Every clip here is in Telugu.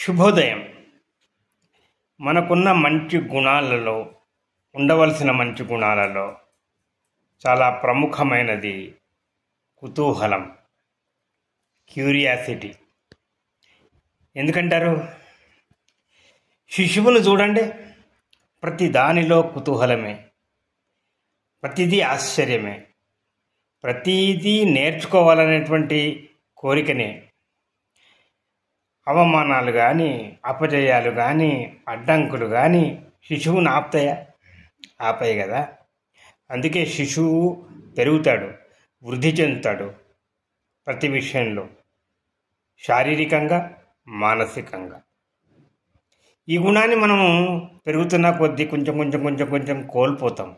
శుభోదయం. మనకున్న మంచి గుణాలలో, ఉండవలసిన మంచి గుణాలలో చాలా ప్రముఖమైనది కుతూహలం, క్యూరియాసిటీ. ఎందుకంటారు? శిశువును చూడండి, ప్రతి దానిలో కుతూహలమే, ప్రతిదీ ఆశ్చర్యమే, ప్రతిదీ నేర్చుకోవాలనేటువంటి కోరికనే. అవమానాలు కానీ, అపజయాలు కానీ, అడ్డంకులు కానీ శిశువును ఆపుతాయా? ఆపాయి కదా. అందుకే శిశువు పెరుగుతాడు, వృద్ధి చెందుతాడు ప్రతి విషయంలో, శారీరకంగా, మానసికంగా. ఈ గుణాన్ని మనము పెరుగుతున్న కొద్దీ కొంచెం కొంచెం కొంచెం కొంచెం కోల్పోతాం.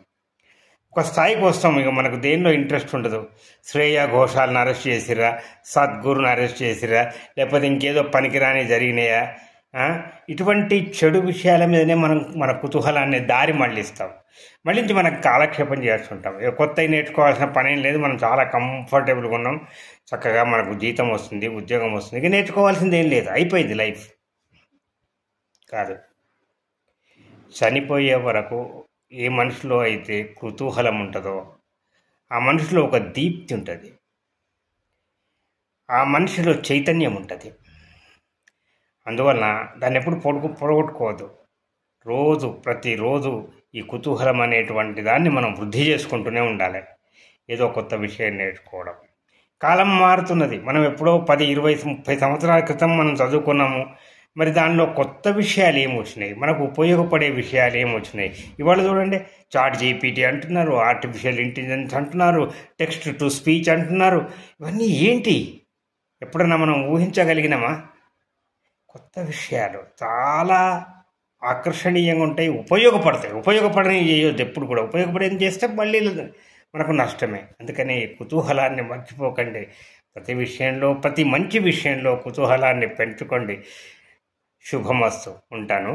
ఒక స్థాయికి వస్తాం, ఇక మనకు దేనిలో ఇంట్రెస్ట్ ఉండదు. శ్రేయా ఘోషాలను అరెస్ట్ చేసిరా, సద్గురుని అరెస్ట్ చేసిరా, లేకపోతే ఇంకేదో పనికిరాని జరిగినాయా, ఇటువంటి చెడు విషయాల మీదనే మన కుతూహలాన్ని దారి మళ్ళిస్తాం. మళ్ళించి మనకు కాలక్షేపం చేస్తుంటాం. ఇక కొత్తవి నేర్చుకోవాల్సిన పని ఏం లేదు, మనం చాలా కంఫర్టబుల్గా ఉన్నాం, చక్కగా మనకు జీతం వస్తుంది, ఉద్యోగం వస్తుంది, ఇక నేర్చుకోవాల్సింది ఏం లేదు, అయిపోయింది లైఫ్. కాదు, చనిపోయే వరకు ఏ మనిషిలో అయితే కుతూహలం ఉంటుందో ఆ మనిషిలో ఒక దీప్తి ఉంటుంది, ఆ మనిషిలో చైతన్యం ఉంటుంది. అందువలన దాన్ని ఎప్పుడు పొడగొట్టుకోవద్దు. ప్రతిరోజు ఈ కుతూహలం అనేటువంటి దాన్ని మనం వృద్ధి చేసుకుంటూనే ఉండాలి. ఏదో కొత్త విషయం నేర్చుకోవడం. కాలం మారుతున్నది. మనం ఎప్పుడో 10, 20, 30 సంవత్సరాల క్రితం మనం చదువుకున్నాము. మరి దానిలో కొత్త విషయాలు ఏమి వచ్చినాయి, మనకు ఉపయోగపడే విషయాలు ఏమి వచ్చినాయి? ఇవాళ చూడండి, చాట్ జీపీటీ అంటున్నారు, ఆర్టిఫిషియల్ ఇంటెలిజెన్స్ అంటున్నారు, టెక్స్ట్ టు స్పీచ్ అంటున్నారు. ఇవన్నీ ఏంటి? ఎప్పుడన్నా మనం ఊహించగలిగినామా? కొత్త విషయాలు చాలా ఆకర్షణీయంగా ఉంటాయి, ఉపయోగపడని చేయొద్దు. ఎప్పుడు కూడా ఉపయోగపడేది చేస్తే మళ్ళీ మనకు నష్టమే. అందుకని కుతూహలాన్ని మర్చిపోకండి. ప్రతి మంచి విషయంలో కుతూహలాన్ని పెంచుకోండి. శుభమస్తు. ఉంటాను.